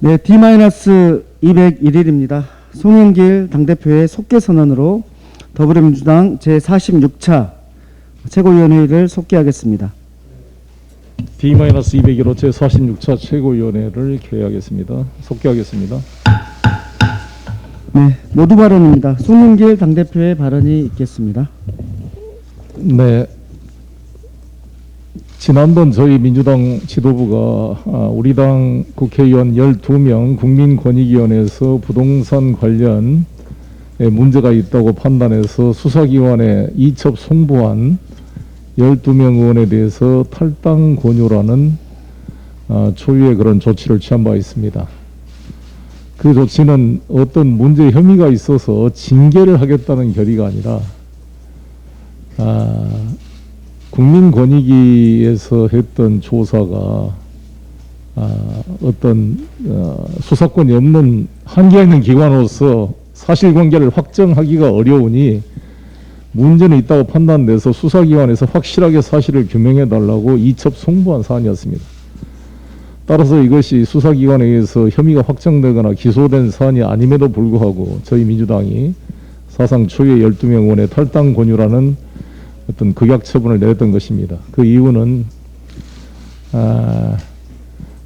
네, D-201일입니다. 송영길 당대표의 속개선언으로 더불어민주당 제46차 최고위원회의를 속개하겠습니다. D-201호 제46차 최고위원회를 개회하겠습니다. 속개하겠습니다. 네, 모두 발언입니다. 송영길 당대표의 발언이 있겠습니다. 네. 지난번 저희 민주당 지도부가 우리 당 국회의원 12명 국민권익위원회에서 부동산 관련 문제가 있다고 판단해서 수사기관에 이첩 송부한 12명 의원에 대해서 탈당 권유라는 초유의 그런 조치를 취한 바 있습니다. 그 조치는 어떤 문제 혐의가 있어서 징계를 하겠다는 결의가 아니라 국민권익위에서 했던 조사가 어떤 수사권이 없는 한계가 있는 기관으로서 사실관계를 확정하기가 어려우니 문제는 있다고 판단돼서 수사기관에서 확실하게 사실을 규명해달라고 이첩 송부한 사안이었습니다. 따라서 이것이 수사기관에 의해서 혐의가 확정되거나 기소된 사안이 아님에도 불구하고 저희 민주당이 사상 초유의 12명 의원의 탈당 권유라는 어떤 극약 처분을 내렸던 것입니다. 그 이유는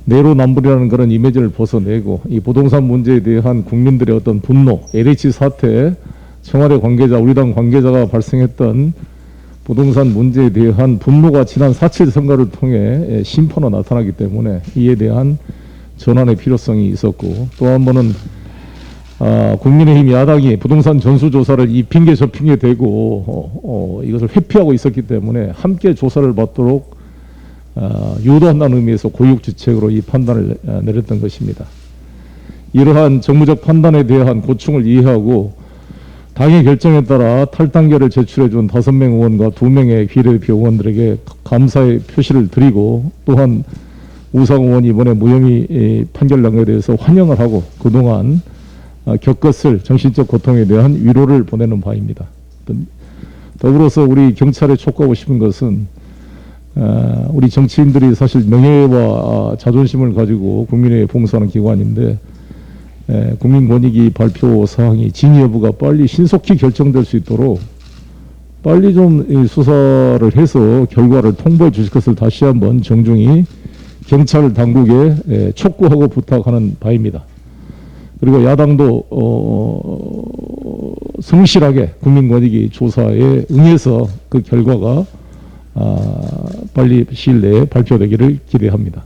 내로남불이라는 그런 이미지를 벗어내고 이 부동산 문제에 대한 국민들의 어떤 분노, LH 사태, 청와대 관계자, 우리 당 관계자가 발생했던 부동산 문제에 대한 분노가 지난 4.7 선거를 통해 심판으로 나타나기 때문에 이에 대한 전환의 필요성이 있었고, 또 한 번은 국민의힘 야당이 부동산 전수조사를 이 핑계 저 핑계 대고 이것을 회피하고 있었기 때문에 함께 조사를 받도록 유도한다는 의미에서 고육지책으로 이 판단을 내렸던 것입니다. 이러한 정무적 판단에 대한 고충을 이해하고 당의 결정에 따라 탈당계를 제출해준 5명 의원과 2명의 비례대표 의원들에게 감사의 표시를 드리고, 또한 우상 의원이 이번에 무혐의 판결 난 것에 대해서 환영을 하고 그동안 겪었을 정신적 고통에 대한 위로를 보내는 바입니다. 더불어서 우리 경찰에 촉구하고 싶은 것은 우리 정치인들이 사실 명예와 자존심을 가지고 국민에 봉사하는 기관인데 국민권익위 발표 사항이 진위 여부가 빨리 신속히 결정될 수 있도록 빨리 좀 수사를 해서 결과를 통보해 주실 것을 다시 한번 정중히 경찰 당국에 촉구하고 부탁하는 바입니다. 그리고 야당도 성실하게 국민권익위 조사에 응해서 그 결과가 빨리 시일 내에 발표되기를 기대합니다.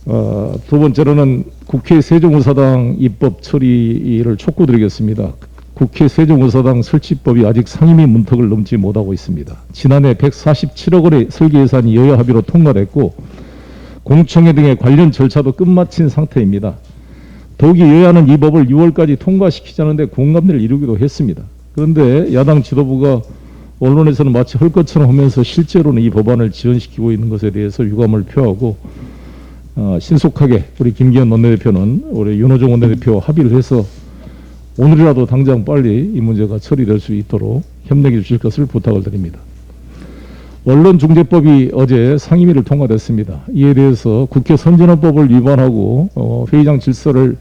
두 번째로는 국회 세종의사당 입법 처리를 촉구드리겠습니다. 국회 세종의사당 설치법이 아직 상임위 문턱을 넘지 못하고 있습니다. 지난해 147억 원의 설계 예산이 여야 합의로 통과됐고 공청회 등의 관련 절차도 끝마친 상태입니다. 더욱이 여야는 이 법을 6월까지 통과시키자는데 공감대를 이루기도 했습니다. 그런데 야당 지도부가 언론에서는 마치 할 것처럼 하면서 실제로는 이 법안을 지연시키고 있는 것에 대해서 유감을 표하고 신속하게 우리 김기현 원내대표는 우리 윤호중 원내대표와 합의를 해서 오늘이라도 당장 빨리 이 문제가 처리될 수 있도록 협력해 주실 것을 부탁을 드립니다. 언론중재법이 어제 상임위를 통과됐습니다. 이에 대해서 국회 선진화법을 위반하고 회의장 질서를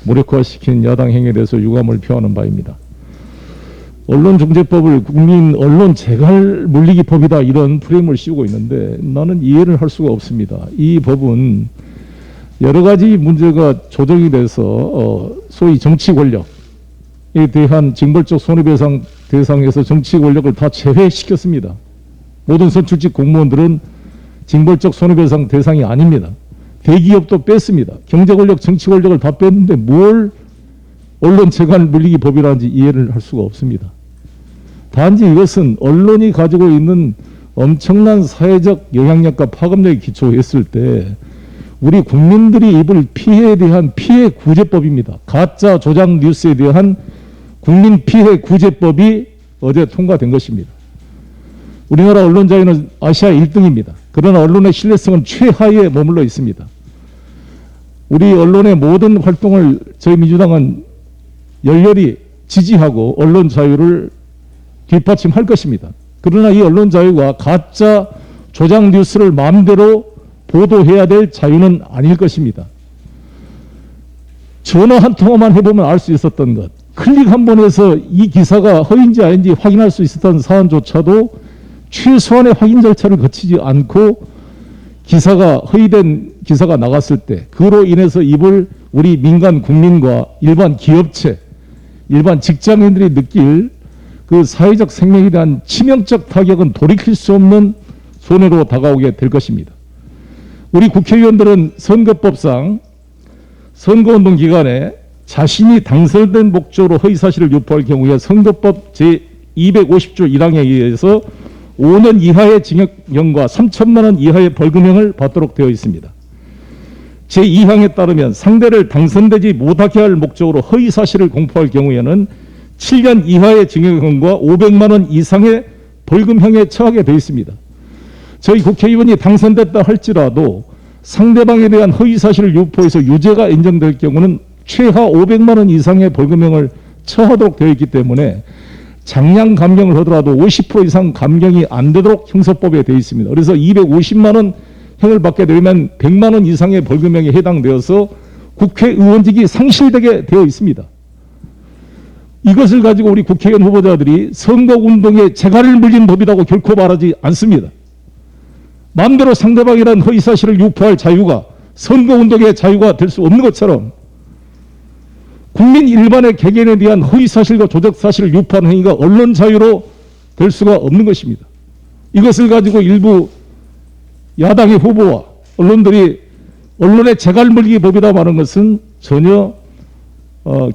무력화시킨 야당 행위에 대해서 유감을 표하는 바입니다. 언론중재법을 국민 언론 재갈 물리기법이다 이런 프레임을 씌우고 있는데 나는 이해를 할 수가 없습니다. 이 법은 여러 가지 문제가 조정이 돼서 소위 정치 권력에 대한 징벌적 손해배상 대상에서 정치 권력을 다 제외시켰습니다. 모든 선출직 공무원들은 징벌적 손해배상 대상이 아닙니다. 대기업도 뺐습니다. 경제 권력, 정치 권력을 다 뺐는데 뭘 언론 재갈 물리기 법이라는지 이해를 할 수가 없습니다. 단지 이것은 언론이 가지고 있는 엄청난 사회적 영향력과 파급력에 기초했을 때 우리 국민들이 입을 피해에 대한 피해 구제법입니다. 가짜 조작 뉴스에 대한 국민 피해 구제법이 어제 통과된 것입니다. 우리나라 언론 자유는 아시아 1등입니다. 그러나 언론의 신뢰성은 최하위에 머물러 있습니다. 우리 언론의 모든 활동을 저희 민주당은 열렬히 지지하고 언론 자유를 뒷받침할 것입니다. 그러나 이 언론 자유가 가짜 조작 뉴스를 마음대로 보도해야 될 자유는 아닐 것입니다. 전화 한 통화만 해보면 알 수 있었던 것, 클릭 한 번 해서 이 기사가 허위인지 아닌지 확인할 수 있었던 사안조차도 최소한의 확인 절차를 거치지 않고 기사가 허위된 기사가 나갔을 때 그로 인해서 입을 우리 민간 국민과 일반 기업체, 일반 직장인들이 느낄 그 사회적 생명에 대한 치명적 타격은 돌이킬 수 없는 손해로 다가오게 될 것입니다. 우리 국회의원들은 선거법상 선거운동 기간에 자신이 당선된 목적으로 허위사실을 유포할 경우에 선거법 제250조 1항에 의해서 5년 이하의 징역형과 3천만 원 이하의 벌금형을 받도록 되어 있습니다. 제2항에 따르면 상대를 당선되지 못하게 할 목적으로 허위사실을 공포할 경우에는 7년 이하의 징역형과 500만 원 이상의 벌금형에 처하게 되어 있습니다. 저희 국회의원이 당선됐다 할지라도 상대방에 대한 허위사실을 유포해서 유죄가 인정될 경우는 최하 500만 원 이상의 벌금형을 처하도록 되어 있기 때문에 장량 감경을 하더라도 50% 이상 감경이 안 되도록 형사법에 되어 있습니다. 그래서 250만 원 형을 받게 되면 100만 원 이상의 벌금형에 해당되어서 국회의원직이 상실되게 되어 있습니다. 이것을 가지고 우리 국회의원 후보자들이 선거운동에 재갈을 물린 법이라고 결코 말하지 않습니다. 마음대로 상대방에 대한 허위사실을 유포할 자유가 선거운동의 자유가 될 수 없는 것처럼 국민 일반의 개개인에 대한 허위사실과 조작사실을 유포하는 행위가 언론 자유로 될 수가 없는 것입니다. 이것을 가지고 일부 야당의 후보와 언론들이 언론의 재갈물기 법이다 말하는 것은 전혀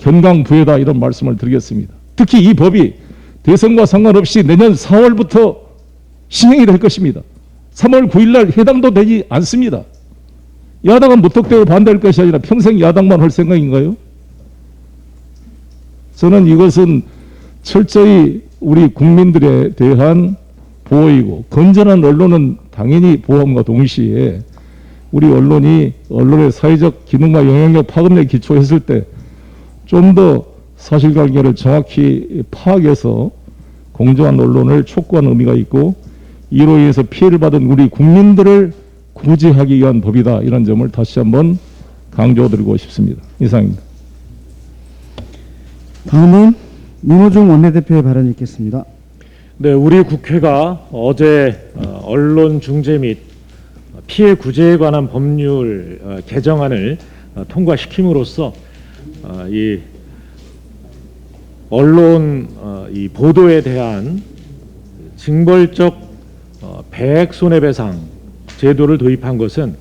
견강부회다 이런 말씀을 드리겠습니다. 특히 이 법이 대선과 상관없이 내년 4월부터 시행이 될 것입니다. 3월 9일 날 해당도 되지 않습니다. 야당은 무턱대고 반대할 것이 아니라 평생 야당만 할 생각인가요? 저는 이것은 철저히 우리 국민들에 대한 보호이고 건전한 언론은 당연히 보호함과 동시에 우리 언론이 언론의 사회적 기능과 영향력 파급력에 기초했을 때 좀 더 사실관계를 정확히 파악해서 공정한 언론을 촉구하는 의미가 있고 이로 인해서 피해를 받은 우리 국민들을 구제하기 위한 법이다. 이런 점을 다시 한번 강조드리고 싶습니다. 이상입니다. 다음은 민호중 원내대표의 발언이 있겠습니다. 네, 우리 국회가 어제 언론 중재 및 피해 구제에 관한 법률 개정안을 통과시킴으로써 이 언론 이 보도에 대한 징벌적 배액 손해배상 제도를 도입한 것은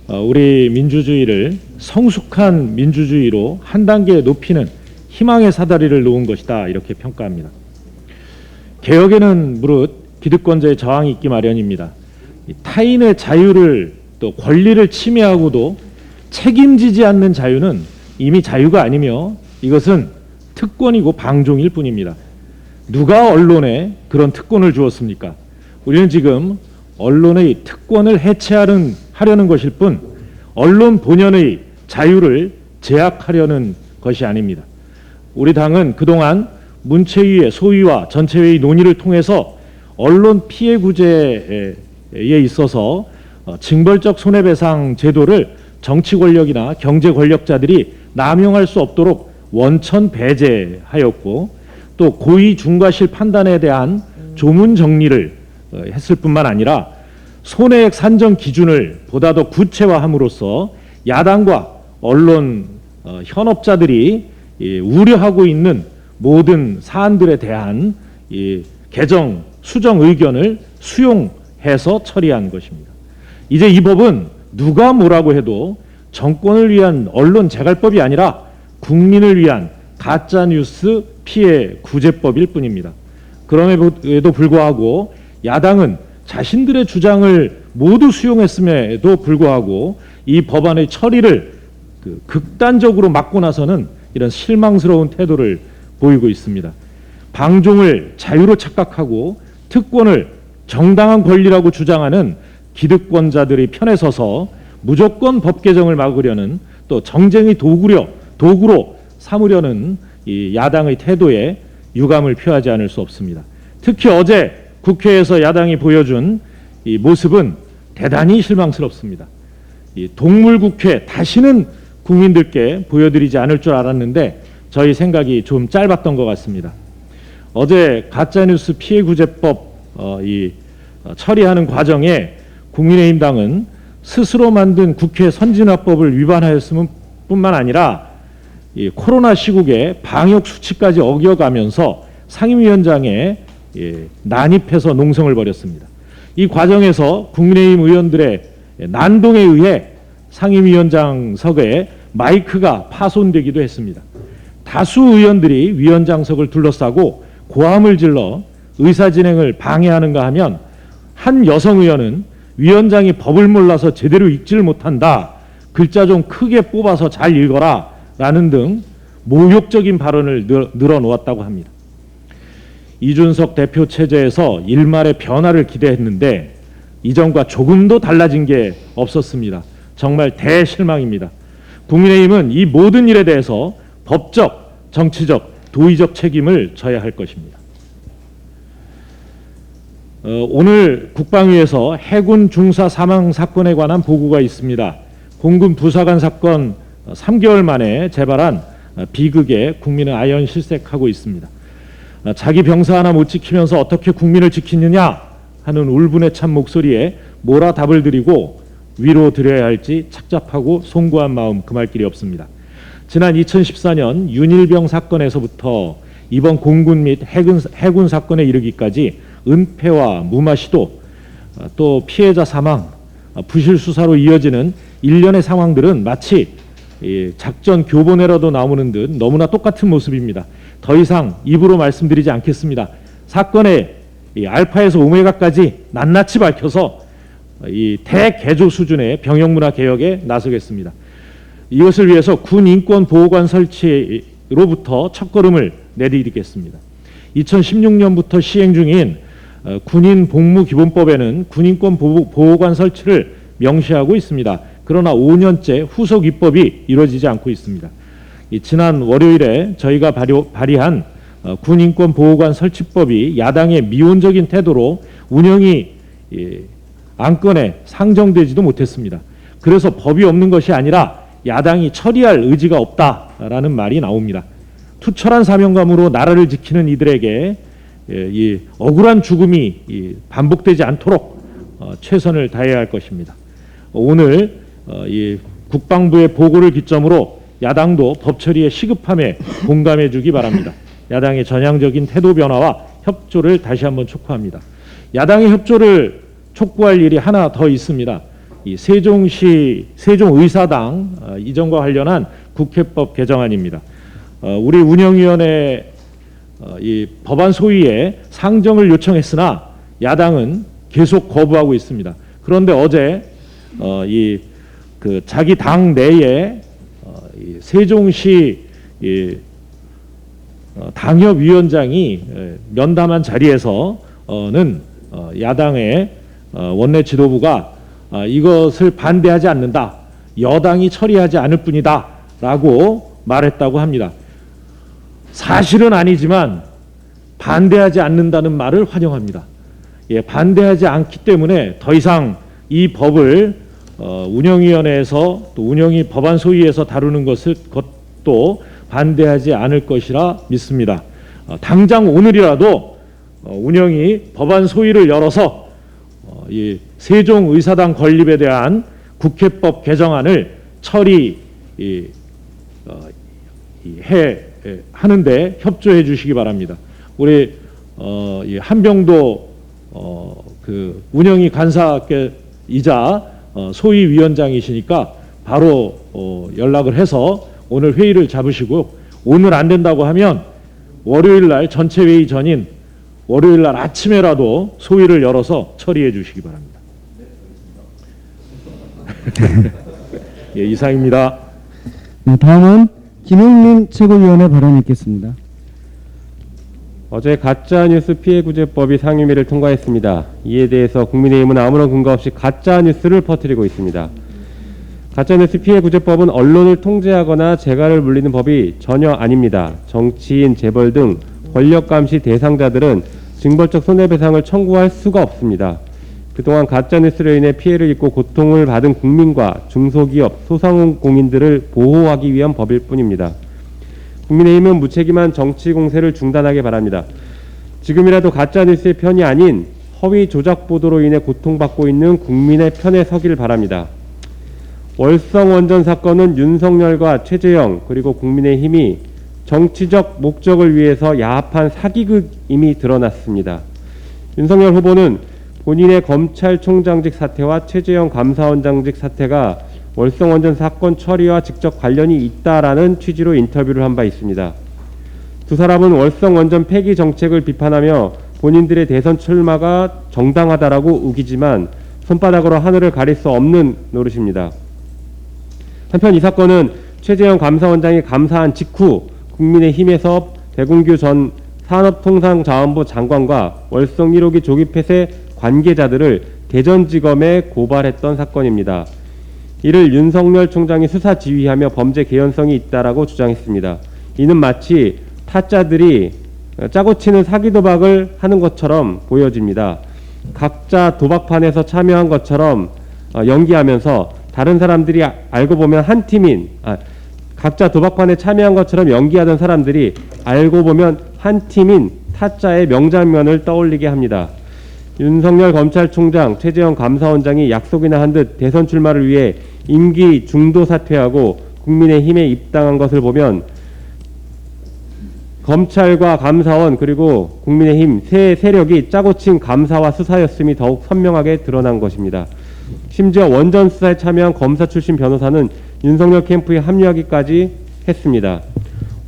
우리 민주주의를 성숙한 민주주의로 한 단계 높이는 희망의 사다리를 놓은 것이다 이렇게 평가합니다. 개혁에는 무릇 기득권자의 저항이 있기 마련입니다. 타인의 자유를 또 권리를 침해하고도 책임지지 않는 자유는 이미 자유가 아니며 이것은 특권이고 방종일 뿐입니다. 누가 언론에 그런 특권을 주었습니까? 우리는 지금 언론의 특권을 해체하려는 것일 뿐 언론 본연의 자유를 제약하려는 것이 아닙니다. 우리 당은 그동안 문체위의 소위와 전체회의 논의를 통해서 언론 피해 구제에 있어서 징벌적 손해배상 제도를 정치 권력이나 경제 권력자들이 남용할 수 없도록 원천 배제하였고 또 고의 중과실 판단에 대한 조문 정리를 했을 뿐만 아니라 손해액 산정 기준을 보다 더 구체화함으로써 야당과 언론 현업자들이 우려하고 있는 모든 사안들에 대한 개정, 수정 의견을 수용해서 처리한 것입니다. 이제 이 법은 누가 뭐라고 해도 정권을 위한 언론 재갈법이 아니라 국민을 위한 가짜뉴스 피해 구제법일 뿐입니다. 그럼에도 불구하고 야당은 자신들의 주장을 모두 수용했음에도 불구하고 이 법안의 처리를 극단적으로 막고 나서는 이런 실망스러운 태도를 보이고 있습니다. 방종을 자유로 착각하고 특권을 정당한 권리라고 주장하는 기득권자들의 편에 서서 무조건 법 개정을 막으려는 또 정쟁의 도구로 삼으려는 이 야당의 태도에 유감을 표하지 않을 수 없습니다. 특히 어제 국회에서 야당이 보여준 이 모습은 대단히 실망스럽습니다. 이 동물국회 다시는 국민들께 보여드리지 않을 줄 알았는데 저희 생각이 좀 짧았던 것 같습니다. 어제 가짜뉴스 피해구제법 처리하는 과정에 국민의힘 당은 스스로 만든 국회 선진화법을 위반하였음은 뿐만 아니라 이 코로나 시국에 방역 수칙까지 어겨가면서 상임위원장에 난입해서 농성을 벌였습니다. 이 과정에서 국민의힘 의원들의 난동에 의해 상임위원장석에 마이크가 파손되기도 했습니다. 다수 의원들이 위원장석을 둘러싸고 고함을 질러 의사진행을 방해하는가 하면 한 여성 의원은 위원장이 법을 몰라서 제대로 읽지를 못한다. 글자 좀 크게 뽑아서 잘 읽어라. 라는 등 모욕적인 발언을 늘어놓았다고 합니다. 이준석 대표 체제에서 일말의 변화를 기대했는데 이전과 조금도 달라진 게 없었습니다. 정말 대실망입니다. 국민의힘은 이 모든 일에 대해서 법적, 정치적, 도의적 책임을 져야 할 것입니다. 오늘 국방위에서 해군 중사 사망 사건에 관한 보고가 있습니다. 공군 부사관 사건 3개월 만에 재발한 비극에 국민은 아연 실색하고 있습니다. 자기 병사 하나 못 지키면서 어떻게 국민을 지키느냐 하는 울분에 찬 목소리에 뭐라 답을 드리고 위로 드려야 할지 착잡하고 송구한 마음 금할 길이 없습니다. 지난 2014년 윤일병 사건에서부터 이번 공군 및 해군 사건에 이르기까지 은폐와 무마 시도, 또 피해자 사망, 부실 수사로 이어지는 일련의 상황들은 마치 작전 교본에라도 나오는 듯 너무나 똑같은 모습입니다. 더 이상 입으로 말씀드리지 않겠습니다. 사건의 알파에서 오메가까지 낱낱이 밝혀서 이 대개조 수준의 병영문화 개혁에 나서겠습니다. 이것을 위해서 군인권보호관 설치로부터 첫걸음을 내디디겠습니다. 2016년부터 시행 중인 군인복무기본법에는 군인권보호관 설치를 명시하고 있습니다. 그러나 5년째 후속 입법이 이루어지지 않고 있습니다. 지난 월요일에 저희가 발의한 군인권보호관 설치법이 야당의 미온적인 태도로 운영이 안건에 상정되지도 못했습니다. 그래서 법이 없는 것이 아니라 야당이 처리할 의지가 없다라는 말이 나옵니다. 투철한 사명감으로 나라를 지키는 이들에게 이 억울한 죽음이 반복되지 않도록 최선을 다해야 할 것입니다. 오늘 이 국방부의 보고를 기점으로 야당도 법 처리에 시급함에 공감해 주기 바랍니다. 야당의 전향적인 태도 변화와 협조를 다시 한번 촉구합니다. 야당의 협조를 촉구할 일이 하나 더 있습니다. 이 세종시 세종의사당 이전과 관련한 국회법 개정안입니다. 우리 운영위원회 이 법안 소위에 상정을 요청했으나 야당은 계속 거부하고 있습니다. 그런데 어제 자기 당 내에 세종시 당협위원장이 면담한 자리에서는 야당의 원내 지도부가 이것을 반대하지 않는다. 여당이 처리하지 않을 뿐이다. 라고 말했다고 합니다. 사실은 아니지만 반대하지 않는다는 말을 환영합니다. 반대하지 않기 때문에 더 이상 이 법을 운영위원회에서 또 운영위 법안 소위에서 다루는 것도 반대하지 않을 것이라 믿습니다. 당장 오늘이라도 운영위 법안 소위를 열어서 이 세종의사당 건립에 대한 국회법 개정안을 하는데 협조해 주시기 바랍니다. 우리 한병도 그 운영위 간사께이자 소위위원장이시니까 바로 연락을 해서 오늘 회의를 잡으시고 오늘 안 된다고 하면 월요일 날 전체 회의 전인 월요일 날 아침에라도 소위를 열어서 처리해 주시기 바랍니다. 예, 이상입니다. 네, 다음은 김용민 최고위원의 발언이 있겠습니다. 어제 가짜뉴스 피해구제법이 상임위를 통과했습니다. 이에 대해서 국민의힘은 아무런 근거 없이 가짜뉴스를 퍼뜨리고 있습니다. 가짜뉴스 피해구제법은 언론을 통제하거나 재갈을 물리는 법이 전혀 아닙니다. 정치인, 재벌 등 권력감시 대상자들은 징벌적 손해배상을 청구할 수가 없습니다. 그동안 가짜뉴스로 인해 피해를 입고 고통을 받은 국민과 중소기업, 소상공인들을 보호하기 위한 법일 뿐입니다. 국민의힘은 무책임한 정치 공세를 중단하기 바랍니다. 지금이라도 가짜뉴스의 편이 아닌 허위 조작 보도로 인해 고통받고 있는 국민의 편에 서길 바랍니다. 월성 원전 사건은 윤석열과 최재형 그리고 국민의힘이 정치적 목적을 위해서 야합한 사기극임이 드러났습니다. 윤석열 후보는 본인의 검찰총장직 사퇴와 최재형 감사원장직 사퇴가 월성 원전 사건 처리와 직접 관련이 있다라는 취지로 인터뷰를 한 바 있습니다. 두 사람은 월성 원전 폐기 정책을 비판하며 본인들의 대선 출마가 정당하다라고 우기지만 손바닥으로 하늘을 가릴 수 없는 노릇입니다. 한편 이 사건은 최재형 감사원장이 감사한 직후 국민의힘에서 백운규 전 산업통상자원부 장관과 월성 1호기 조기 폐쇄 관계자들을 대전지검에 고발했던 사건입니다. 이를 윤석열 총장이 수사 지휘하며 범죄 개연성이 있다라고 주장했습니다. 이는 마치 타짜들이 짜고 치는 사기 도박을 하는 것처럼 보여집니다. 각자 도박판에서 참여한 것처럼 연기하면서 다른 사람들이 알고 보면 한 팀인 각자 도박판에 참여한 것처럼 연기하던 사람들이 알고 보면 한 팀인 타짜의 명장면을 떠올리게 합니다. 윤석열 검찰총장, 최재형 감사원장이 약속이나 한 듯 대선 출마를 위해 임기 중도 사퇴하고 국민의힘에 입당한 것을 보면 검찰과 감사원 그리고 국민의힘 세 세력이 짜고 친 감사와 수사였음이 더욱 선명하게 드러난 것입니다. 심지어 원전 수사에 참여한 검사 출신 변호사는 윤석열 캠프에 합류하기까지 했습니다.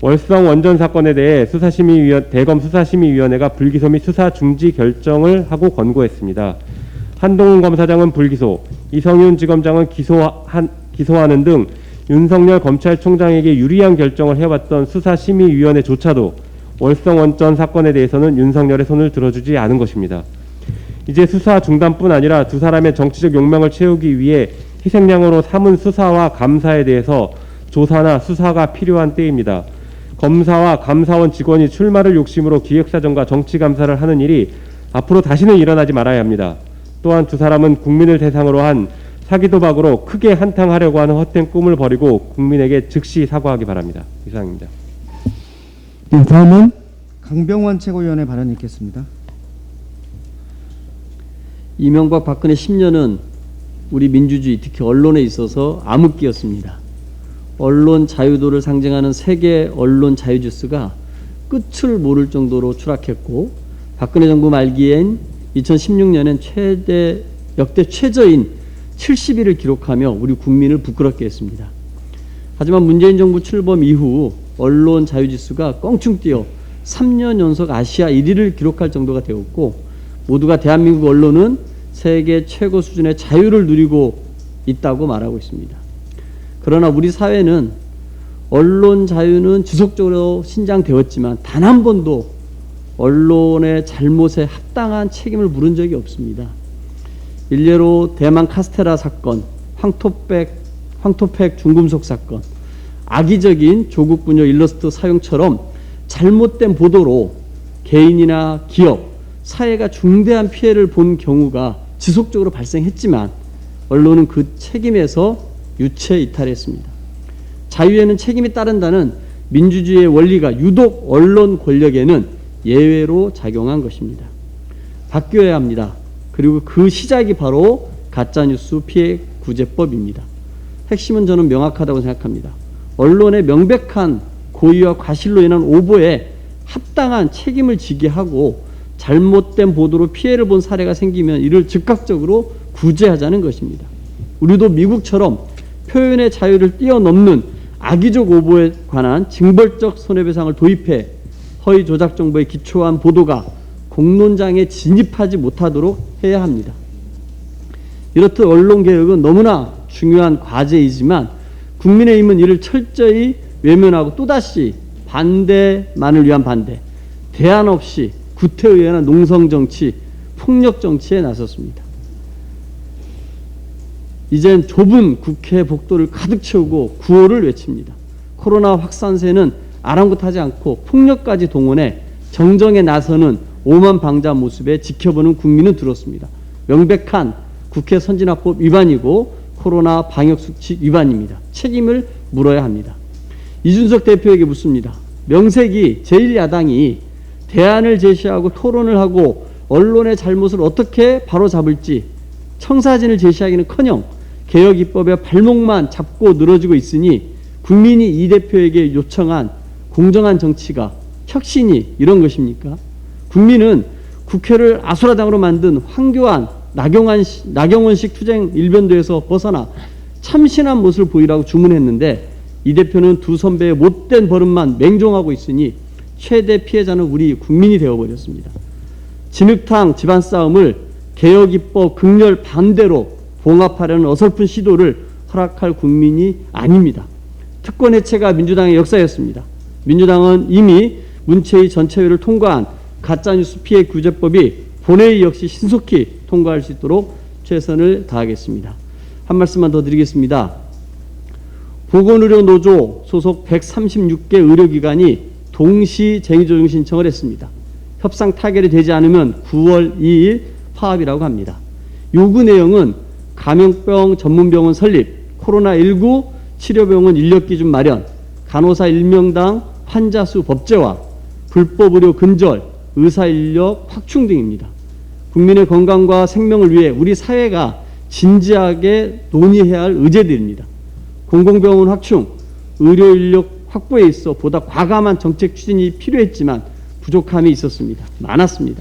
월성 원전 사건에 대해 대검 수사심의위원회가 불기소 및 수사 중지 결정을 하고 권고했습니다. 한동훈 검사장은 불기소, 이성윤 지검장은 기소하는 등 윤석열 검찰총장에게 유리한 결정을 해왔던 수사심의위원회조차도 월성 원전 사건에 대해서는 윤석열의 손을 들어주지 않은 것입니다. 이제 수사 중단뿐 아니라 두 사람의 정치적 욕망을 채우기 위해 희생양으로 삼은 수사와 감사에 대해서 조사나 수사가 필요한 때입니다. 검사와 감사원 직원이 출마를 욕심으로 기획사정과 정치감사를 하는 일이 앞으로 다시는 일어나지 말아야 합니다. 또한 두 사람은 국민을 대상으로 한 사기도박으로 크게 한탕하려고 하는 헛된 꿈을 버리고 국민에게 즉시 사과하기 바랍니다. 이상입니다. 네, 다음은 강병원 최고위원의 발언이 있겠습니다. 이명박 박근혜 10년은 우리 민주주의 특히 언론에 있어서 암흑기였습니다. 언론 자유도를 상징하는 세계 언론 자유지수가 끝을 모를 정도로 추락했고 박근혜 정부 말기엔 2016년엔 역대 최저인 70일을 기록하며 우리 국민을 부끄럽게 했습니다. 하지만 문재인 정부 출범 이후 언론 자유지수가 껑충 뛰어 3년 연속 아시아 1위를 기록할 정도가 되었고 모두가 대한민국 언론은 세계 최고 수준의 자유를 누리고 있다고 말하고 있습니다. 그러나 우리 사회는 언론 자유는 지속적으로 신장되었지만 단 한 번도 언론의 잘못에 합당한 책임을 물은 적이 없습니다. 일례로 대만 카스테라 사건, 황토팩 중금속 사건, 악의적인 조국 분열 일러스트 사용처럼 잘못된 보도로 개인이나 기업, 사회가 중대한 피해를 본 경우가 지속적으로 발생했지만 언론은 그 책임에서 유체 이탈했습니다. 자유에는 책임이 따른다는 민주주의의 원리가 유독 언론 권력에는 예외로 작용한 것입니다. 바뀌어야 합니다. 그리고 그 시작이 바로 가짜뉴스 피해 구제법입니다. 핵심은 저는 명확하다고 생각합니다. 언론의 명백한 고의와 과실로 인한 오보에 합당한 책임을 지게 하고 잘못된 보도로 피해를 본 사례가 생기면 이를 즉각적으로 구제하자는 것입니다. 우리도 미국처럼 표현의 자유를 뛰어넘는 악의적 오보에 관한 징벌적 손해배상을 도입해 허위 조작 정보에 기초한 보도가 공론장에 진입하지 못하도록 해야 합니다. 이렇듯 언론개혁은 너무나 중요한 과제이지만 국민의힘은 이를 철저히 외면하고 또다시 반대만을 위한 반대, 대안 없이 구태의연한 농성정치, 폭력정치에 나섰습니다. 이젠 좁은 국회 복도를 가득 채우고 구호를 외칩니다. 코로나 확산세는 아랑곳하지 않고 폭력까지 동원해 정정에 나서는 오만방자 모습에 지켜보는 국민은 들었습니다. 명백한 국회 선진화법 위반이고 코로나 방역수칙 위반입니다. 책임을 물어야 합니다. 이준석 대표에게 묻습니다. 명색이 제1야당이 대안을 제시하고 토론을 하고 언론의 잘못을 어떻게 바로잡을지 청사진을 제시하기는커녕 개혁 입법의 발목만 잡고 늘어지고 있으니 국민이 이 대표에게 요청한 공정한 정치가 혁신이 이런 것입니까? 국민은 국회를 아수라장으로 만든 황교안, 나경원식 투쟁 일변도에서 벗어나 참신한 모습을 보이라고 주문했는데 이 대표는 두 선배의 못된 버릇만 맹종하고 있으니 최대 피해자는 우리 국민이 되어버렸습니다. 진흙탕 집안 싸움을 개혁 입법 극렬 반대로 봉합하려는 어설픈 시도를 허락할 국민이 아닙니다. 특권 해체가 민주당의 역사였습니다. 민주당은 이미 문체위 전체회를 통과한 가짜뉴스 피해 구제법이 본회의 역시 신속히 통과할 수 있도록 최선을 다하겠습니다. 한 말씀만 더 드리겠습니다. 보건의료노조 소속 136개 의료기관이 동시 쟁의조정 신청을 했습니다. 협상 타결이 되지 않으면 9월 2일 파업이라고 합니다. 요구 내용은 감염병 전문병원 설립, 코로나19 치료병원 인력기준 마련, 간호사 1명당 환자 수 법제화, 불법 의료 근절, 의사 인력 확충 등입니다. 국민의 건강과 생명을 위해 우리 사회가 진지하게 논의해야 할 의제들입니다. 공공병원 확충, 의료 인력 확보에 있어 보다 과감한 정책 추진이 필요했지만 부족함이 있었습니다. 많았습니다.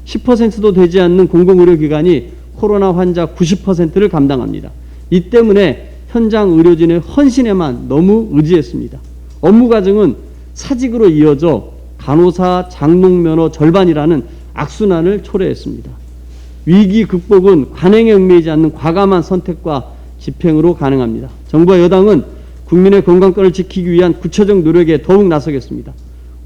10%도 되지 않는 공공의료기관이 코로나 환자 90%를 감당합니다. 이 때문에 현장 의료진의 헌신에만 너무 의지했습니다. 업무 과정은 사직으로 이어져 간호사 장롱면허 절반이라는 악순환을 초래했습니다. 위기 극복은 관행에 얽매이지 않는 과감한 선택과 집행으로 가능합니다. 정부와 여당은 국민의 건강권을 지키기 위한 구체적 노력에 더욱 나서겠습니다.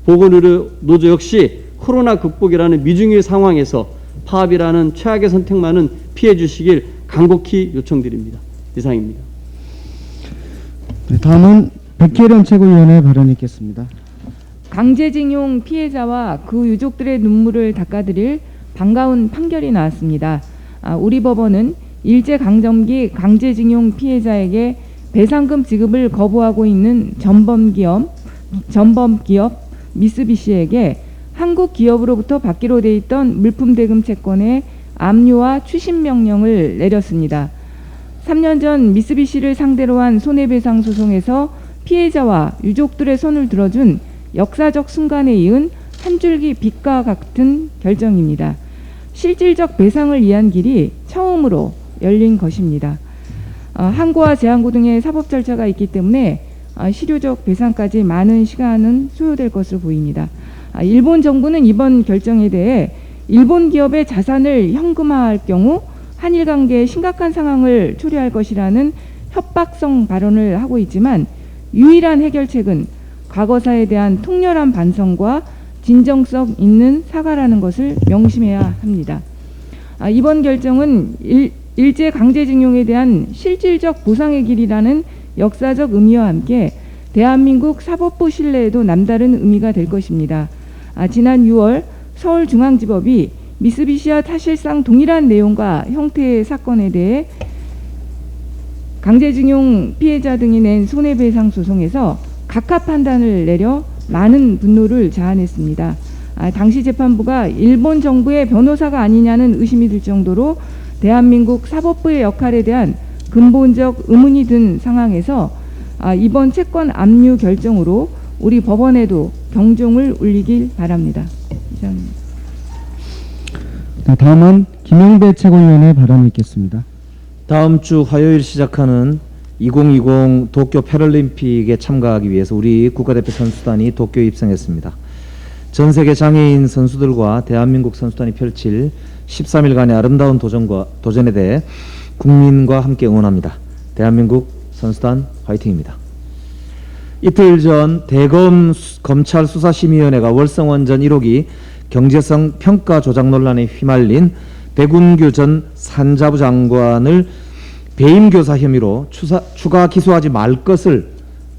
보건의료노조 역시 코로나 극복이라는 미중의 상황에서 파업이라는 최악의 선택만은 피해 주시길 간곡히 요청드립니다. 이상입니다. 네, 다음은 백혜련 최고위원의 발언이 있겠습니다. 강제징용 피해자와 그 유족들의 눈물을 닦아드릴 반가운 판결이 나왔습니다. 우리 법원은 일제강점기 강제징용 피해자에게 배상금 지급을 거부하고 있는 전범기업 미쓰비시에게 한국 기업으로부터 받기로 돼 있던 물품 대금 채권의 압류와 추심 명령을 내렸습니다. 3년 전 미쓰비시를 상대로 한 손해배상 소송에서 피해자와 유족들의 손을 들어준 역사적 순간에 이은 한 줄기 빛과 같은 결정입니다. 실질적 배상을 위한 길이 처음으로 열린 것입니다. 항고와 재항고 등의 사법 절차가 있기 때문에 실효적 배상까지 많은 시간은 소요될 것으로 보입니다. 일본 정부는 이번 결정에 대해 일본 기업의 자산을 현금화할 경우 한일 관계에 심각한 상황을 초래할 것이라는 협박성 발언을 하고 있지만 유일한 해결책은 과거사에 대한 통렬한 반성과 진정성 있는 사과라는 것을 명심해야 합니다. 이번 결정은 일제 강제징용에 대한 실질적 보상의 길이라는 역사적 의미와 함께 대한민국 사법부 신뢰에도 남다른 의미가 될 것입니다. 지난 6월 서울중앙지법이 미쓰비시와 사실상 동일한 내용과 형태의 사건에 대해 강제징용 피해자 등이 낸 손해배상 소송에서 각하 판단을 내려 많은 분노를 자아냈습니다. 당시 재판부가 일본 정부의 변호사가 아니냐는 의심이 들 정도로 대한민국 사법부의 역할에 대한 근본적 의문이 든 상황에서 이번 채권 압류 결정으로 우리 법원에도 경종을 울리길 바랍니다. 이상입니다. 네, 다음은 김영배 최고위원의 발언이 있겠습니다. 다음 주 화요일 시작하는 2020 도쿄 패럴림픽에 참가하기 위해서 우리 국가대표 선수단이 도쿄에 입성했습니다. 전 세계 장애인 선수들과 대한민국 선수단이 펼칠 13일간의 아름다운 도전에 대해 국민과 함께 응원합니다. 대한민국 선수단 화이팅입니다. 이틀 전 대검 검찰 수사심의위원회가 월성원전 1호기 경제성 평가 조작 논란에 휘말린 백운규 전 산자부 장관을 배임교사 혐의로 추가 기소하지 말 것을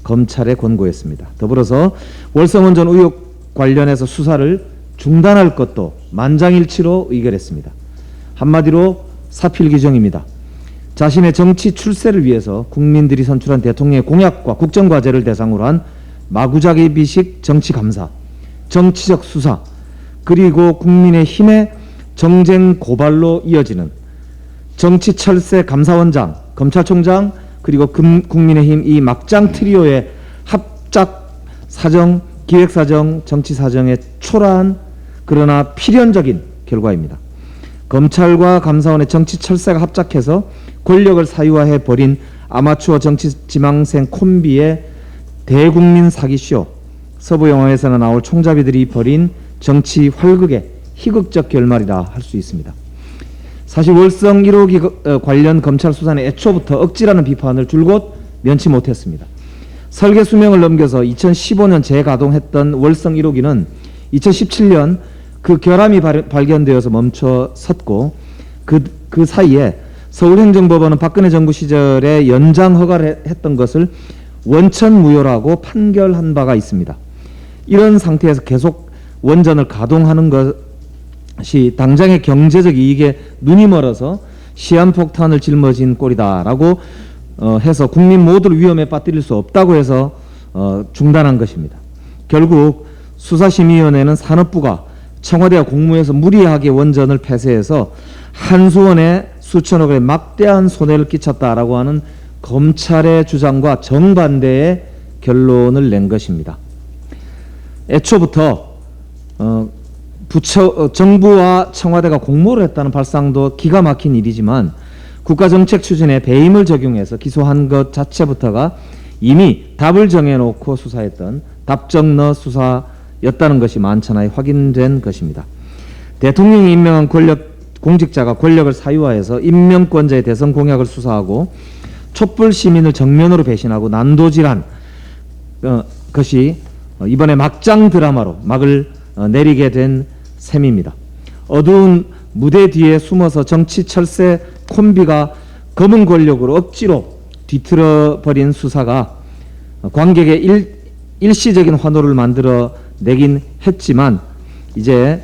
검찰에 권고했습니다. 더불어서 월성원전 의혹 관련해서 수사를 중단할 것도 만장일치로 의결했습니다. 한마디로 사필 규정입니다. 자신의 정치 출세를 위해서 국민들이 선출한 대통령의 공약과 국정과제를 대상으로 한 마구자기 비식 정치감사, 정치적 수사, 그리고 국민의힘의 정쟁 고발로 이어지는 정치철새 감사원장, 검찰총장, 그리고 국민의힘 이 막장 트리오의 합작 사정, 기획사정, 정치사정의 초라한 그러나 필연적인 결과입니다. 검찰과 감사원의 정치철새가 합작해서 권력을 사유화해 버린 아마추어 정치 지망생 콤비의 대국민 사기쇼, 서부 영화에서나 나올 총잡이들이 벌인 정치 활극의 희극적 결말이라 할 수 있습니다. 사실 월성 1호기 관련 검찰 수사는 애초부터 억지라는 비판을 줄곧 면치 못했습니다. 설계 수명을 넘겨서 2015년 재가동했던 월성 1호기는 2017년 그 결함이 발견되어서 멈춰 섰고 그 사이에 서울행정법원은 박근혜 정부 시절에 연장 허가를 했던 것을 원천무효라고 판결한 바가 있습니다. 이런 상태에서 계속 원전을 가동하는 것이 당장의 경제적 이익에 눈이 멀어서 시한폭탄을 짊어진 꼴이다라고 해서 국민 모두를 위험에 빠뜨릴 수 없다고 해서 중단한 것입니다. 결국 수사심의위원회는 산업부가 청와대와 공무에서 무리하게 원전을 폐쇄해서 한수원에 수천억의 막대한 손해를 끼쳤다라고 하는 검찰의 주장과 정반대의 결론을 낸 것입니다. 애초부터 정부와 청와대가 공모를 했다는 발상도 기가 막힌 일이지만 국가정책 추진에 배임을 적용해서 기소한 것 자체부터가 이미 답을 정해놓고 수사했던 답정너 수사였다는 것이 만천하에 확인된 것입니다. 대통령이 임명한 공직자가 권력을 사유화해서 임명권자의 대선 공약을 수사하고 촛불 시민을 정면으로 배신하고 난도질한 것이 이번에 막장 드라마로 막을 내리게 된 셈입니다. 어두운 무대 뒤에 숨어서 정치 철새 콤비가 검은 권력으로 억지로 뒤틀어버린 수사가 관객의 일시적인 환호를 만들어 내긴 했지만 이제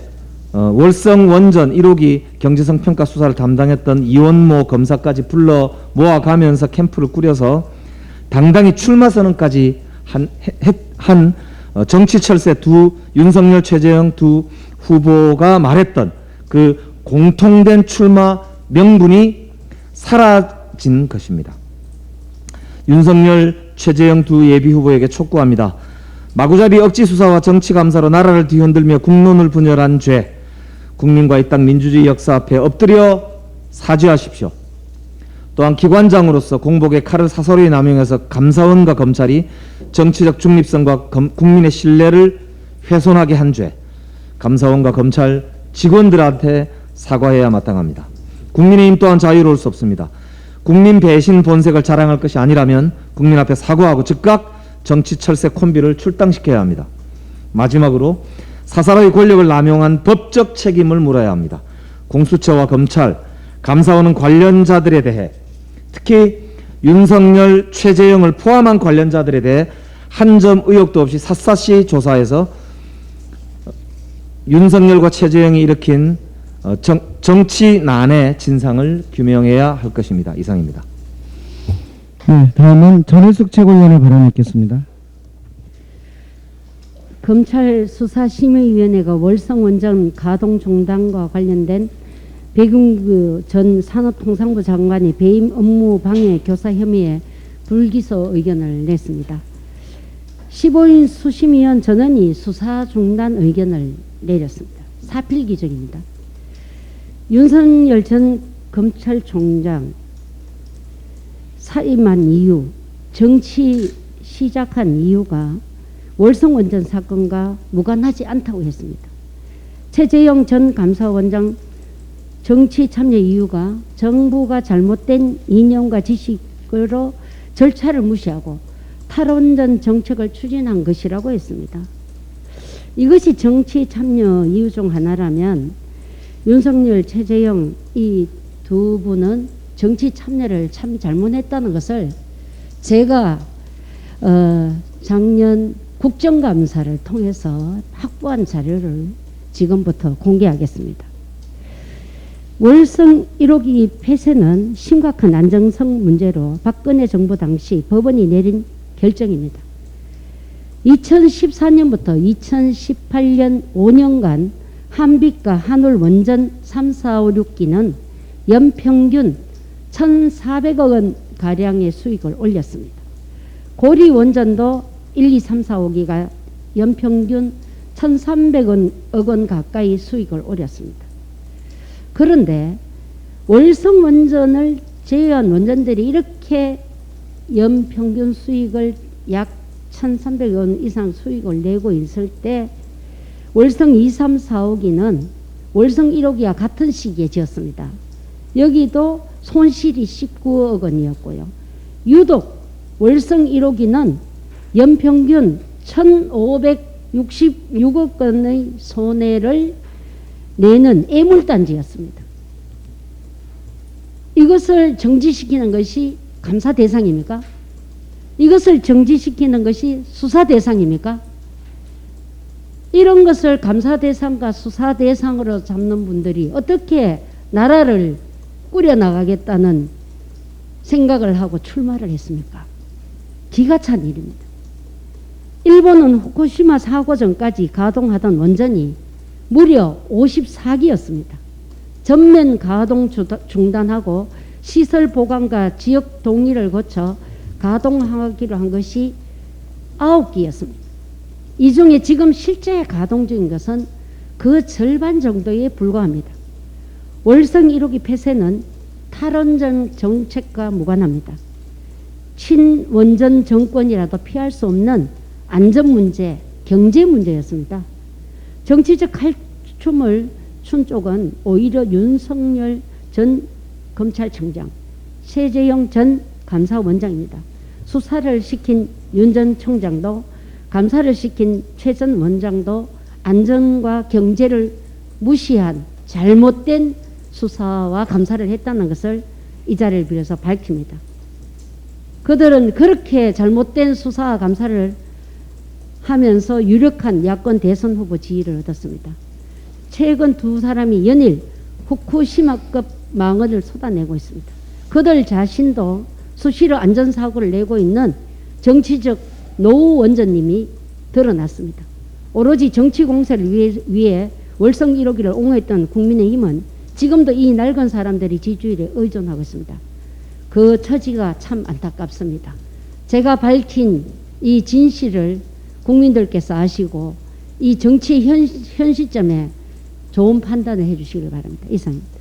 월성 원전 1호기 경제성 평가 수사를 담당했던 이원모 검사까지 불러 모아가면서 캠프를 꾸려서 당당히 출마 선언까지 한 정치 철새 윤석열, 최재형 두 후보가 말했던 그 공통된 출마 명분이 사라진 것입니다. 윤석열, 최재형 두 예비 후보에게 촉구합니다. 마구잡이 억지 수사와 정치 감사로 나라를 뒤흔들며 국론을 분열한 죄, 국민과 이 땅 민주주의 역사 앞에 엎드려 사죄하십시오. 또한 기관장으로서 공복의 칼을 사서리 남용해서 감사원과 검찰이 정치적 중립성과 국민의 신뢰를 훼손하게 한 죄, 감사원과 검찰 직원들한테 사과해야 마땅합니다. 국민의힘 또한 자유로울 수 없습니다. 국민 배신 본색을 자랑할 것이 아니라면 국민 앞에 사과하고 즉각 정치 철새 콤비를 출당시켜야 합니다. 마지막으로 사사로이 권력을 남용한 법적 책임을 물어야 합니다. 공수처와 검찰, 감사원은 관련자들에 대해 특히 윤석열, 최재형을 포함한 관련자들에 대해 한 점 의혹도 없이 샅샅이 조사해서 윤석열과 최재형이 일으킨 정치난의 진상을 규명해야 할 것입니다. 이상입니다. 네, 다음은 전해숙 최고위원의 발언을 듣겠습니다. 검찰 수사심의위원회가 월성 원전 가동 중단과 관련된 백윤규 전 산업통상부 장관의 배임 업무 방해 교사 혐의에 불기소 의견을 냈습니다. 15인 수심위원 전원이 수사 중단 의견을 내렸습니다. 사필 기정입니다. 윤석열 전 검찰총장 사임한 이유, 정치 시작한 이유가 월성 원전 사건과 무관하지 않다고 했습니다. 최재형 전 감사원장 정치 참여 이유가 정부가 잘못된 이념과 지식으로 절차를 무시하고 탈원전 정책을 추진한 것이라고 했습니다. 이것이 정치 참여 이유 중 하나라면 윤석열, 최재형 이 두 분은 정치 참여를 참 잘못했다는 것을 제가 작년 국정감사를 통해서 확보한 자료를 지금부터 공개하겠습니다. 월성 1호기 폐쇄는 심각한 안정성 문제로 박근혜 정부 당시 법원이 내린 결정입니다. 2014년부터 2018년 5년간 한빛과 한울 원전 3, 4, 5, 6기는 연평균 1,400억 원 가량의 수익을 올렸습니다. 고리 원전도 1, 2, 3, 4, 5기가 연평균 1,300억 원 가까이 수익을 올렸습니다. 그런데 월성 원전을 제외한 원전들이 이렇게 연평균 수익을 약 1,300억 원 이상 수익을 내고 있을 때 월성 2, 3, 4, 5기는 월성 1호기와 같은 시기에 지었습니다. 여기도 손실이 19억 원이었고요. 유독 월성 1호기는 연평균 1,566억 원의 손해를 내는 애물단지였습니다. 이것을 정지시키는 것이 감사 대상입니까? 이것을 정지시키는 것이 수사 대상입니까? 이런 것을 감사 대상과 수사 대상으로 잡는 분들이 어떻게 나라를 꾸려나가겠다는 생각을 하고 출마를 했습니까? 기가 찬 일입니다. 일본은 후쿠시마 사고 전까지 가동하던 원전이 무려 54기였습니다. 전면 가동 중단하고 시설 보강과 지역 동의를 거쳐 가동하기로 한 것이 9기였습니다. 이 중에 지금 실제 가동 중인 것은 그 절반 정도에 불과합니다. 월성 1호기 폐쇄는 탈원전 정책과 무관합니다. 친원전 정권이라도 피할 수 없는 안전 문제, 경제 문제였습니다. 정치적 칼춤을 춘 쪽은 오히려 윤석열 전 검찰청장, 최재형 전 감사원장입니다. 수사를 시킨 윤 전 청장도 감사를 시킨 최 전 원장도 안전과 경제를 무시한 잘못된 수사와 감사를 했다는 것을 이 자리를 빌어서 밝힙니다. 그들은 그렇게 잘못된 수사와 감사를 하면서 유력한 야권 대선 후보 지위를 얻었습니다. 최근 두 사람이 연일 후쿠시마급 망언을 쏟아내고 있습니다. 그들 자신도 수시로 안전사고를 내고 있는 정치적 노후 원전님이 드러났습니다. 오로지 정치 공세를 위해 월성 1호기를 옹호했던 국민의힘은 지금도 이 낡은 사람들이 지지율에 의존하고 있습니다. 그 처지가 참 안타깝습니다. 제가 밝힌 이 진실을 국민들께서 아시고 이 정치 현 시점에 좋은 판단을 해주시길 바랍니다. 이상입니다.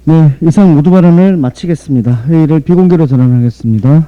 네, 이상 모두 발언을 마치겠습니다. 회의를 비공개로 전환하겠습니다.